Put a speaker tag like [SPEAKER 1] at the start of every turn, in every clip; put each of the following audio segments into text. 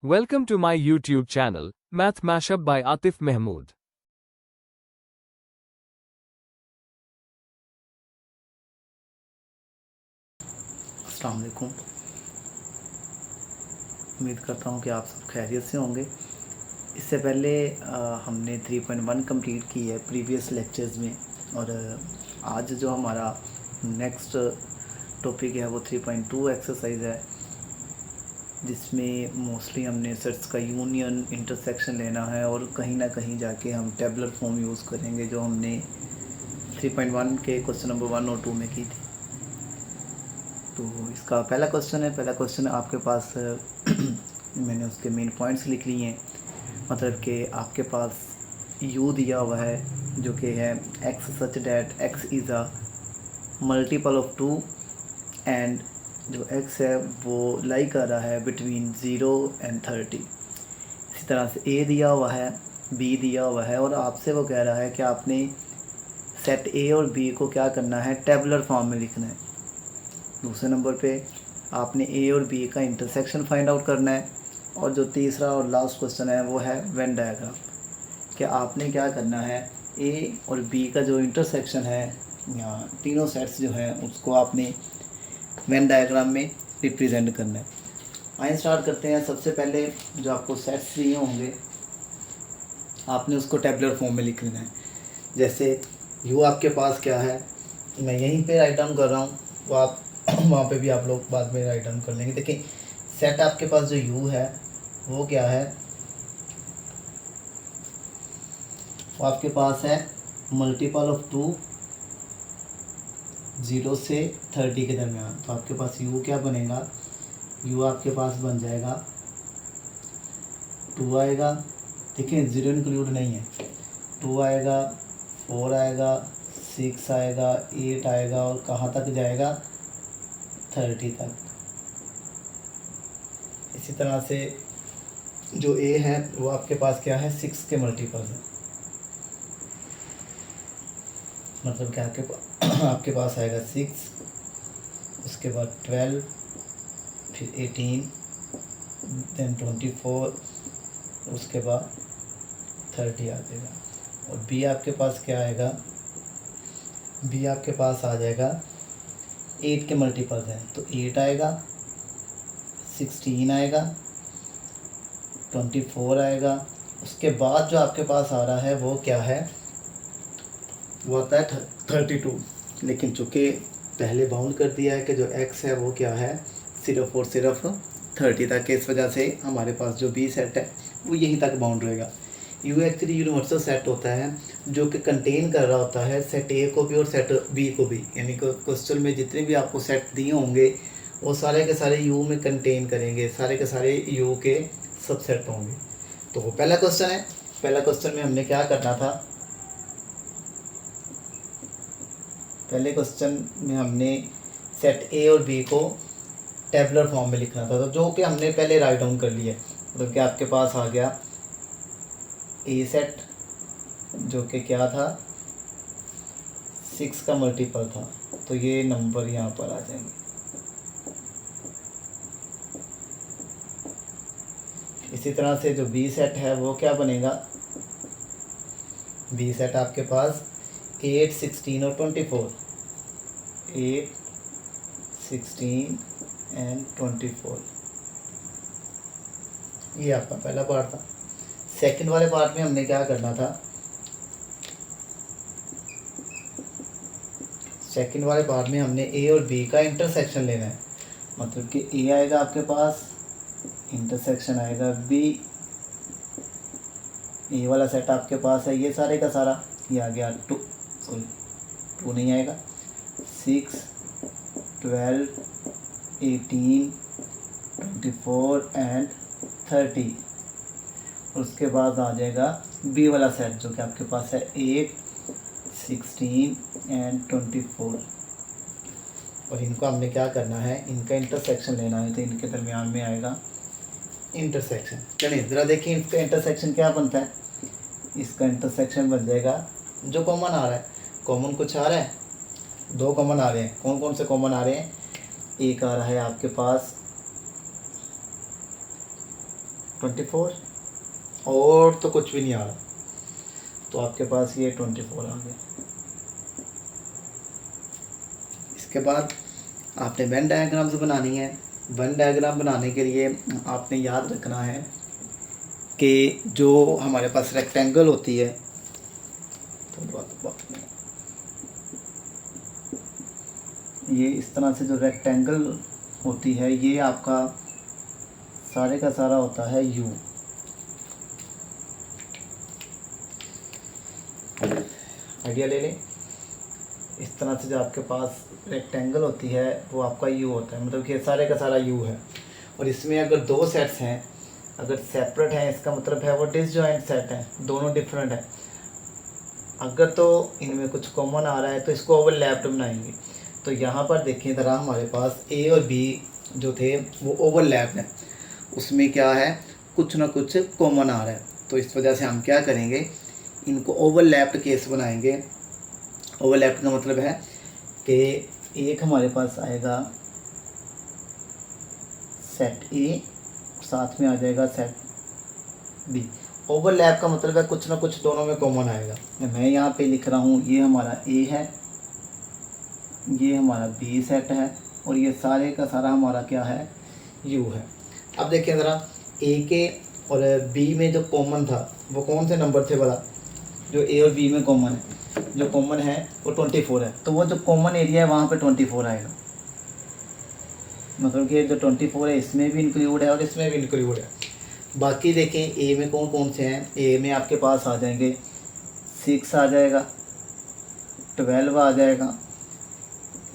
[SPEAKER 1] Welcome to my YouTube channel, Math Mashup by Atif Mahmood.
[SPEAKER 2] अस्सलाम वालेकुम। उम्मीद करता हूँ कि आप सब खैरियत से होंगे। इससे पहले हमने 3.1 कंप्लीट की है प्रीवियस लेक्चर्स में, और आज जो हमारा नेक्स्ट टॉपिक है वो 3.2 एक्सरसाइज है, जिसमें मोस्टली हमने सेट्स का यूनियन इंटरसेक्शन लेना है और कहीं ना कहीं जाके हम टेबलर फॉर्म यूज़ करेंगे जो हमने 3.1 के क्वेश्चन नंबर 1 और 2 में की थी। तो इसका पहला क्वेश्चन आपके पास मैंने उसके मेन पॉइंट्स लिख लिए हैं। मतलब कि आपके पास u दिया हुआ है जो कि है x such that x is a multiple of 2 and जो x है वो लाई कर रहा है बिटवीन 0 एंड 30। इसी तरह से a दिया हुआ है, b दिया हुआ है, और आपसे वो कह रहा है कि आपने सेट a और b को क्या करना है, टेबुलर फॉर्म में लिखना है। दूसरे नंबर पे आपने ए और बी का इंटरसेक्शन फाइंड आउट करना है। और जो तीसरा और लास्ट क्वेश्चन है वो है वेन डायग्राम, कि आपने क्या करना है, ए और बी का जो इंटरसेक्शन है या तीनों सेट्स जो हैं उसको आपने वेन डायग्राम में रिप्रेजेंट करना है। आइए स्टार्ट करते हैं। सबसे पहले जो आपको सेट्स दिए होंगे आपने उसको टेबुलर फॉर्म में लिख लेना है। जैसे यू आपके पास क्या है, मैं यहीं पे राइट डाउन कर रहा हूँ, वो आप वहाँ पे भी आप लोग बाद में राइट डाउन कर लेंगे। देखिए सेट आपके पास जो u है वो क्या है, वो आपके पास है मल्टीपल ऑफ 2 0 से 30 के दरमियान। तो आपके पास u क्या बनेगा, u आपके पास बन जाएगा 2 आएगा, देखिए 0 इंक्लूड नहीं है, 2 आएगा, 4 आएगा, 6 आएगा, 8 आएगा, और कहाँ तक जाएगा, 30 तक। इसी तरह से जो a है वो आपके पास क्या है, 6 के मल्टीपल है। मतलब क्या आपके पास आएगा 6, उसके बाद 12, फिर 18, देन 24, उसके बाद 30 आ जाएगा। और b आपके पास क्या आएगा, b आपके पास आ जाएगा 8 के मल्टीपल हैं, तो 8 आएगा, 16 आएगा, 24 आएगा। उसके बाद जो आपके पास आ रहा है वो क्या है, वो आता है 32। लेकिन चूँकि पहले बाउंड कर दिया है कि जो x है वो क्या है, सिर्फ और सिर्फ 30 तक है, इस वजह से हमारे पास जो b सेट है वो यहीं तक बाउंड रहेगा। u एक्चुअली यूनिवर्सल सेट होता है जो कि कंटेन कर रहा होता है सेट a को भी और सेट b को भी। यानी कि क्वेश्चन में जितने भी आपको सेट दिए होंगे वो सारे के सारे u में कंटेन करेंगे, सारे के सारे u के सबसेट होंगे। तो वो पहला क्वेश्चन है। पहला क्वेश्चन में हमने क्या करना था, पहले क्वेश्चन में हमने सेट a और b को टेबुलर फॉर्म में लिखना था, तो जो कि हमने पहले राइट डाउन कर लिया। मतलब कि आपके पास आ गया ए सेट जो कि क्या था, 6 का मल्टीपल था, तो ये नंबर यहाँ पर आ जाएंगे। इसी तरह से जो बी सेट है वो क्या बनेगा, बी सेट आपके पास 8, 16 और 24, 8, 16 एंड 24। ये आपका पहला पार्ट था। सेकंड वाले पार्ट में हमने क्या करना था, सेकंड वाले पार्ट में हमने ए और बी का इंटरसेक्शन लेना है। मतलब कि ए आएगा आपके पास, इंटरसेक्शन आएगा बी, ए वाला सेट आपके पास है ये सारे का सारा, ये आ गया 2 नहीं आएगा, 6, 12, 18, 24 एंड 30। उसके बाद आ जाएगा बी वाला सेट जो कि आपके पास है 8, 16 एंड 24। और इनको हमने क्या करना है, इनका इंटरसेक्शन लेना है, तो इनके दरमियान में आएगा इंटरसेक्शन। चलिए ज़रा देखिए इसका इंटरसेक्शन क्या बनता है। इसका इंटरसेक्शन बन जाएगा, जो कॉमन आ रहा है, कॉमन कुछ आ रहा है, 2 कॉमन आ रहे हैं। कौन कौन से कॉमन आ रहे हैं, एक आ रहा है आपके पास 24 और तो कुछ भी नहीं आ रहा, तो आपके पास ये 24 आ गया। इसके बाद आपने वेन डायग्राम्स बनानी है। वेन डायग्राम बनाने के लिए आपने याद रखना है कि जो हमारे पास रेक्टेंगल होती है, ये इस तरह से जो रेक्टेंगल होती है ये आपका सारे का सारा होता है यू। आइडिया ले लें, इस तरह से जो आपके पास रेक्टेंगल होती है वो आपका यू होता है, मतलब कि सारे का सारा यू है। और इसमें अगर दो सेट्स हैं, अगर सेपरेट हैं, इसका मतलब है वो डिसजॉइंट सेट हैं, दोनों डिफरेंट हैं। अगर तो इनमें कुछ कॉमन आ रहा है तो इसको ओवरलैप्ड बनाएंगे। तो यहाँ पर देखिए ज़रा, हमारे पास ए और बी जो थे वो ओवरलैप्ड हैं, उसमें क्या है, कुछ ना कुछ कॉमन आ रहा है। तो इस वजह से हम क्या करेंगे, इनको ओवरलैप्ड केस बनाएंगे। ओवरलैप्ड का मतलब है कि एक हमारे पास आएगा सेट ए, साथ में आ जाएगा सेट बी। ओवरलैप का मतलब है कुछ ना कुछ दोनों में कॉमन आएगा। मैं यहाँ पे लिख रहा हूँ, ये हमारा ए है, ये हमारा बी सेट है, और ये सारे का सारा हमारा क्या है, यू है। अब देखिए ज़रा, ए के और बी में जो कॉमन था वो कौन से नंबर थे भला, जो ए और बी में कॉमन है, जो कॉमन है वो 24 है। तो वो जो कॉमन एरिया है वहाँ पे 24 आएगा, मतलब कि जो 24 है इसमें भी इंक्लूड है और इसमें भी इंक्लूड है। बाकी देखें ए में कौन कौन से हैं, ए में आपके पास आ जाएंगे 6 आ जाएगा, 12 आ जाएगा,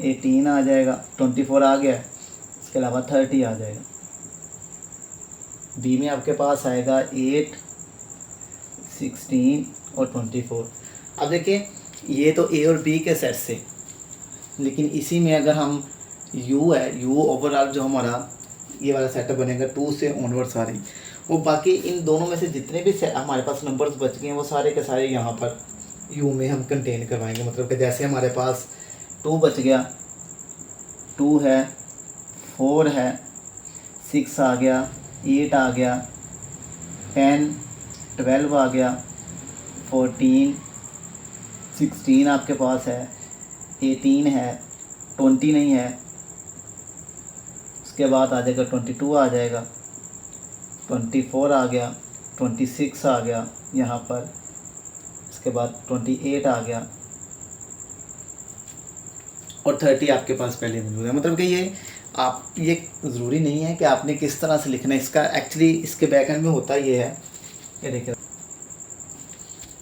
[SPEAKER 2] 18 आ जाएगा, 24 आ गया, इसके अलावा 30 आ जाएगा। बी में आपके पास आएगा 8, 16 और 24। अब देखिए ये तो ए और बी के सेट से, लेकिन इसी में अगर हम यू है, यू ओवरऑल जो हमारा ये वाला सेटअप बनेगा 2 से ऑनवर्ड सारे, वो बाकी इन दोनों में से जितने भी हमारे पास नंबर्स बच गए हैं वो सारे के सारे यहाँ पर यू में हम कंटेन करवाएंगे। मतलब कि जैसे हमारे पास 2 बच गया, 2 है, 4 है, 6 आ गया, 8 आ गया, 10, 12 आ गया, 14, 16 आपके पास है, 18 है, 20 नहीं है, उसके बाद आ जाएगा 22 आ जाएगा, 24 आ गया, 26 आ गया यहाँ पर, इसके बाद 28 आ गया और 30 आपके पास पहले मौजूद है। मतलब कि ये आप, ये ज़रूरी नहीं है कि आपने किस तरह से लिखना है, इसका एक्चुअली इसके बैकएंड में होता ये है, ये देखिए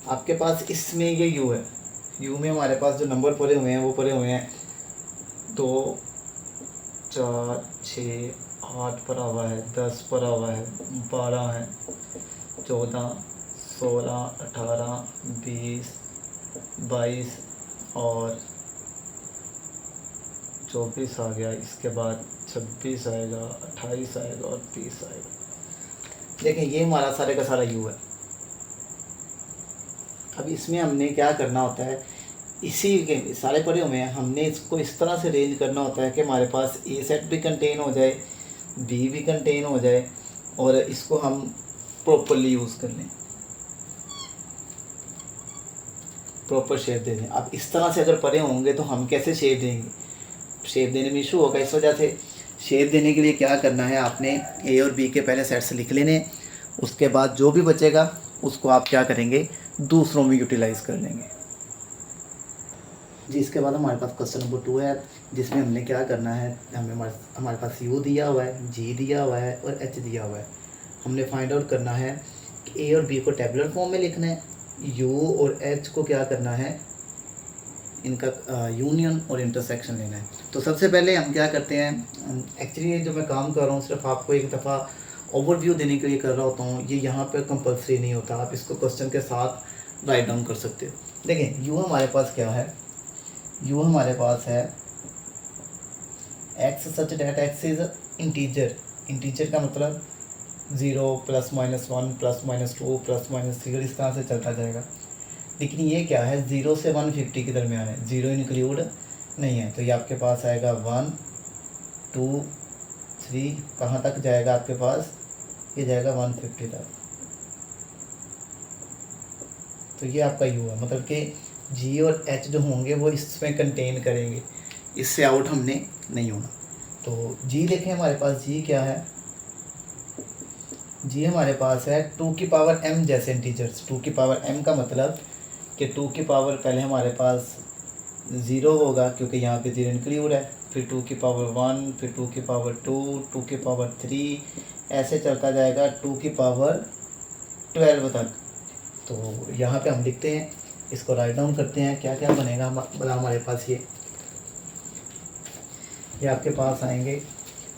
[SPEAKER 2] आपके पास इसमें ये यू है, यू में हमारे पास जो नंबर पड़े हुए हैं वो पड़े हुए हैं 2, 4, 6, 8 पड़ा हुआ है, 10 पड़ा हुआ है, 12 है, 14, 16, 18, 20, 22 और 24 आ गया, इसके बाद 26 आएगा, 28 आएगा और 30 आएगा। देखें ये हमारा सारे का सारा यू है। अब इसमें हमने क्या करना होता है, इसी के सारे पड़े हुए हैं, हमने इसको इस तरह से रेंज करना होता है कि हमारे पास ए सेट भी कंटेन हो जाए, बी भी कंटेन हो जाए और इसको हम प्रॉपरली यूज़ कर लें, प्रॉपर शेप दे दें। अब इस तरह से अगर पड़े होंगे तो हम कैसे शेप देंगे, शेप देने में इशू होगा। इस वजह से शेप देने के लिए क्या करना है, आपने ए और बी के पहले सेट्स लिख लेने, उसके बाद जो भी बचेगा उसको आप क्या करेंगे, दूसरों में यूटिलाइज़ कर लेंगे जी। इसके बाद हमारे पास क्वेश्चन नंबर 2 है, जिसमें हमने क्या करना है, हमारे पास यू दिया हुआ है, जी दिया हुआ है और एच दिया हुआ है। हमने फाइंड आउट करना है कि ए और बी को टेबुलर फॉर्म में लिखना है, यू और एच को क्या करना है, इनका यूनियन और इंटरसेक्शन लेना है। तो सबसे पहले हम क्या करते हैं, एक्चुअली जो मैं काम कर रहा हूँ सिर्फ आपको एक दफ़ा ओवरव्यू देने के लिए कर रहा होता हूँ, ये यहाँ पे कंपलसरी नहीं होता, आप इसको क्वेश्चन के साथ राइट डाउन कर सकते हो। देखें यू हमारे पास क्या है, यू हमारे पास है x such that x is integer. Integer का मतलब 0 +- 1 +- 2 +- 3 इस तरह से चलता जाएगा। लेकिन ये क्या है, 0 से 150 के दरमियान है, 0 इंक्लूड नहीं है। तो ये आपके पास आएगा 1, 2, 3, कहाँ तक जाएगा आपके पास ये जाएगा 150 तक। तो ये आपका यू है, मतलब कि जी और एच जो होंगे वो इसमें कंटेन करेंगे, इससे आउट हमने नहीं होना। तो जी देखें हमारे पास जी क्या है, जी हमारे पास है 2 की पावर m जैसे इंटीजर्स। 2 की पावर m का मतलब कि 2 की पावर पहले हमारे पास 0 होगा क्योंकि यहाँ पे 0 इंक्लूड है, फिर 2 की पावर 1, फिर 2 की पावर 2, 2 की पावर 3, ऐसे चलता जाएगा 2 की पावर 12 तक। तो यहाँ पे हम लिखते हैं, इसको राइट डाउन करते हैं, क्या क्या बनेगा हमारे पास। ये आपके पास आएंगे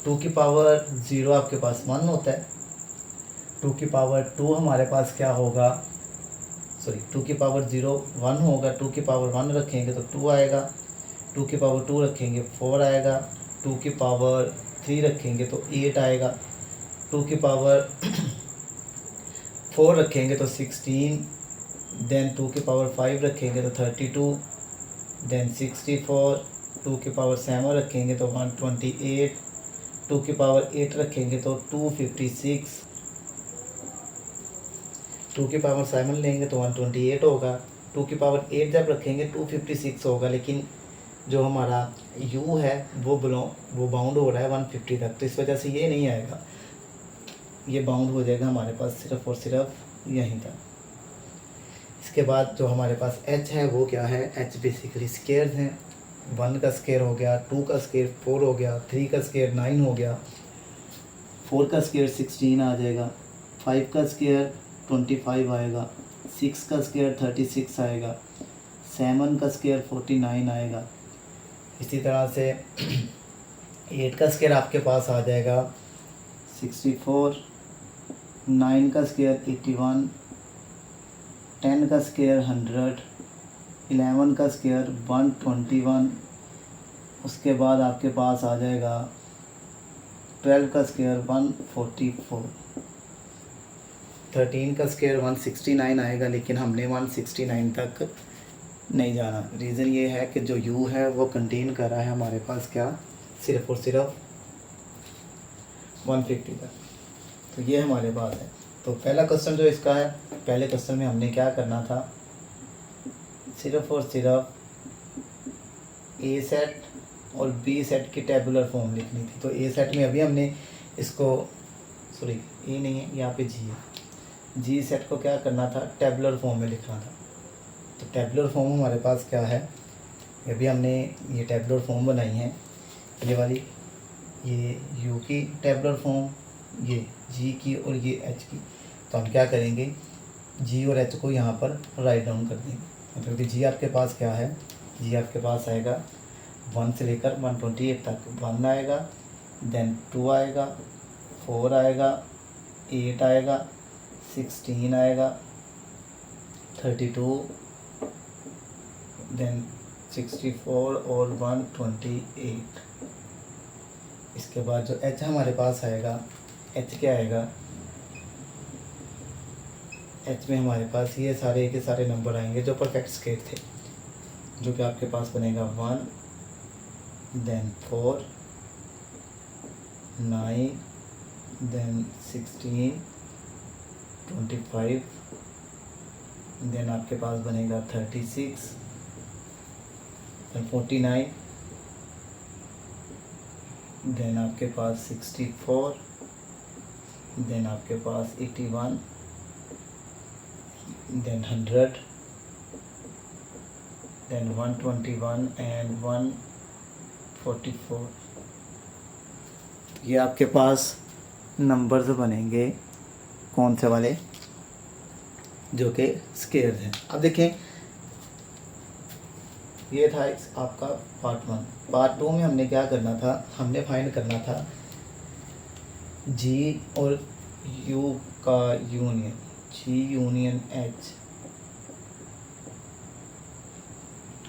[SPEAKER 2] 2 की पावर 0 आपके पास 1 होता है, 2 की पावर 2 हमारे पास क्या होगा, सॉरी 2 की पावर 0 1 होगा, 2 की पावर 1 रखेंगे तो 2 आएगा, 2 की पावर 2 रखेंगे 4 आएगा, 2 की पावर 3 रखेंगे तो 8 आएगा, 2 की पावर 4 रखेंगे तो 16, देन 2 की पावर 5 रखेंगे तो 32, देन 64, 2 की पावर 7 रखेंगे तो 128, 2 की पावर 8 रखेंगे तो 256, 2 की पावर 7 लेंगे तो 128 होगा, 2 की पावर 8 जब रखेंगे 256 होगा, लेकिन जो हमारा u है वो बाउंड हो रहा है 150 तक, तो इस वजह से ये नहीं आएगा, ये बाउंड हो जाएगा हमारे पास सिर्फ और सिर्फ यहीं तक। इसके बाद जो हमारे पास h है वो क्या है, h बेसिकली स्केयर्स हैं। 1 का स्केयर हो गया, 2 का स्केयर 4 हो गया, 3 का स्केयर 9 हो गया, 4 का स्केयर 16 आ जाएगा, 5 का स्केयर 25 आएगा, 6 का स्केयर 36 आएगा, 7 का स्केयर 49 आएगा। इसी तरह से 8 का स्केयर आपके पास आ जाएगा 64, 9 का स्केयर 81, 10 का स्केयर 100, 11 का स्केयर 121, उसके बाद आपके पास आ जाएगा 12 का स्केयर 144, 13 का स्केयर 169 आएगा, लेकिन हमने 169 तक नहीं जाना। रीज़न ये है कि जो u है वो कंटेन कर रहा है हमारे पास क्या, सिर्फ और सिर्फ 150 तक। तो ये हमारे पास है। तो पहला क्वेश्चन जो इसका है, पहले क्वेश्चन में हमने क्या करना था, सिर्फ और सिर्फ ए सेट और बी सेट की टेबुलर फॉर्म लिखनी थी। तो ए सेट में अभी हमने इसको, सॉरी ए नहीं है यहाँ पे जी है, जी सेट को क्या करना था, टेबुलर फॉर्म में लिखना था। तो टेबुलर फॉर्म हमारे पास क्या है, अभी हमने ये टेबुलर फॉर्म बनाई है, ये वाली, ये यू की टेबुलर फॉर्म, ये जी की और ये एच की। तो हम क्या करेंगे, जी और एच को यहाँ पर राइट डाउन कर देंगे। मतलब कि जी आपके पास क्या है, जी आपके पास आएगा 1 से लेकर 128 तक, 1 आएगा, देन 2 आएगा, 4 आएगा, 8 आएगा, 16 आएगा, 32, देन 64 और 128। इसके बाद जो h हमारे पास आएगा, h क्या आएगा, h में हमारे पास ये सारे के सारे नंबर आएंगे जो परफेक्ट स्केयर थे, जो कि आपके पास बनेगा 1, देन 4, 9, देन 16, 25, देन आपके पास बनेगा 36, देन 49, देन आपके पास 64, देन आपके पास 81, देन 100, देन 121 एंड 144। ये आपके पास नंबर्स बनेंगे कौन से वाले, जो कि स्केयर्स हैं। अब देखें, ये था आपका पार्ट 1। पार्ट 2 में हमने क्या करना था, हमने फाइंड करना था जी और यू का यूनियन, जी यूनियन एच।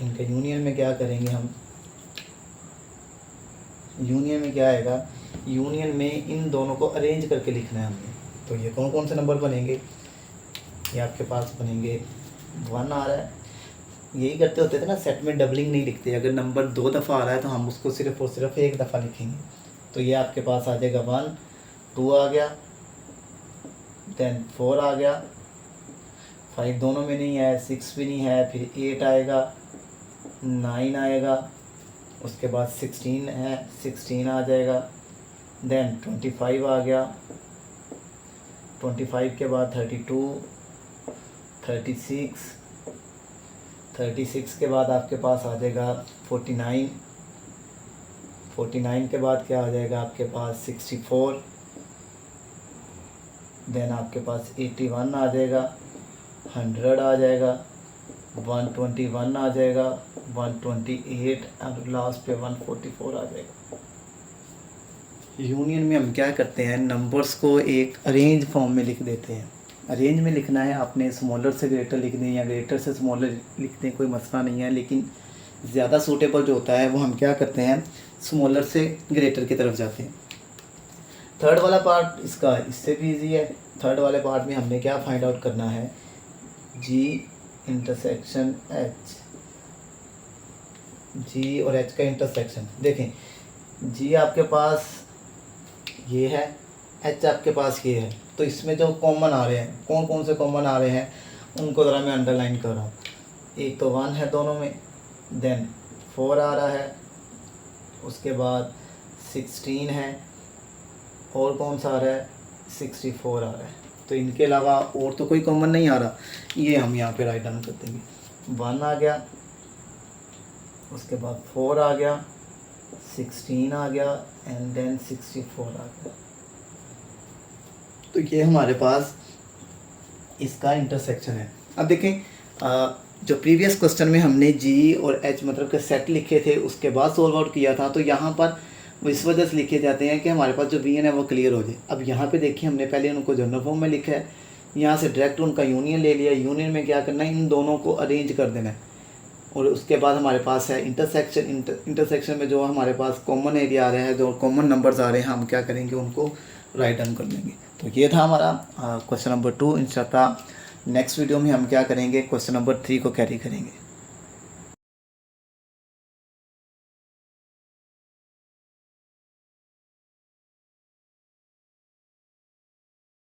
[SPEAKER 2] इनका यूनियन में क्या करेंगे हम, यूनियन में क्या आएगा, यूनियन में इन दोनों को अरेंज करके लिखना है हमने। तो ये कौन कौन से नंबर बनेंगे, ये आपके पास बनेंगे 1 आ रहा है, यही करते होते थे ना, सेट में डबलिंग नहीं लिखते, अगर नंबर 2 दफ़ा आ रहा है तो हम उसको सिर्फ और सिर्फ 1 दफ़ा लिखेंगे। तो ये आपके पास आ जाएगा 1, 2 आ गया, देन 4 आ गया, 5 दोनों में नहीं है, 6 भी नहीं है, फिर 8 आएगा, 9 आएगा, उसके बाद 16 है, 16 आ जाएगा, देन 25 आ गया, 25 के बाद 32, 36, 36 के बाद आपके पास आ जाएगा 49, 49 के बाद क्या आ जाएगा आपके पास 64, देन आपके पास 81 आ जाएगा, 100 आ जाएगा, 121 आ जाएगा, 128 और लास्ट पे 144 आ जाएगा। यूनियन में हम क्या करते हैं, नंबर्स को एक अरेंज फॉर्म में लिख देते हैं। अरेंज में लिखना है, आपने स्मॉलर से ग्रेटर लिख दें या ग्रेटर से स्मॉलर लिख दें, कोई मसला नहीं है, लेकिन ज़्यादा सूटेबल जो होता है वो हम क्या करते हैं, स्मॉलर से ग्रेटर की तरफ जाते हैं। थर्ड वाला पार्ट इसका इससे भी ईजी है। थर्ड वाले पार्ट में हमने क्या फाइंड आउट करना है, जी इंटरसेक्शन एच, जी और एच का इंटरसेक्शन। देखें, जी आपके पास ये है, एच आपके पास ये है, तो इसमें जो कॉमन आ रहे हैं, कौन कौन से कॉमन आ रहे हैं उनको ज़रा मैं अंडरलाइन कर रहा हूँ। एक तो 1 है दोनों में, देन 4 आ रहा है, उसके बाद 16 है, और कौन सा आ रहा है, 64 आ रहा है। तो इनके अलावा और तो कोई कॉमन नहीं आ रहा, ये हम यहाँ पे राइट डाउन कर देंगे। 1 आ गया, उसके बाद 4 आ गया, 16 आ गया एंड देन 64 आ गया। तो ये हमारे पास इसका इंटरसेक्शन है। अब देखें, जो प्रीवियस क्वेश्चन में हमने जी और एच मतलब के सेट लिखे थे, उसके बाद सॉल्व आउट किया था, तो यहाँ पर वो इस वजह से लिखे जाते हैं कि हमारे पास जो वीएन है वो क्लियर हो जाए। अब यहाँ पे देखिए, हमने पहले उनको जनरल फॉर्म में लिखा है, यहाँ से डायरेक्ट उनका यूनियन ले लिया। यूनियन में क्या करना है, इन दोनों को अरेंज कर देना है, और उसके बाद हमारे पास है इंटरसेक्शन। इंटरसेक्शन में जो हमारे पास कॉमन एरिया आ रहा है, जो कॉमन नंबर्स आ रहे हैं, हम क्या करेंगे, उनको राइट डाउन कर लेंगे। तो ये था हमारा क्वेश्चन नंबर 2। इंशाल्लाह नेक्स्ट वीडियो में हम क्या करेंगे, क्वेश्चन नंबर 3 को कैरी करेंगे।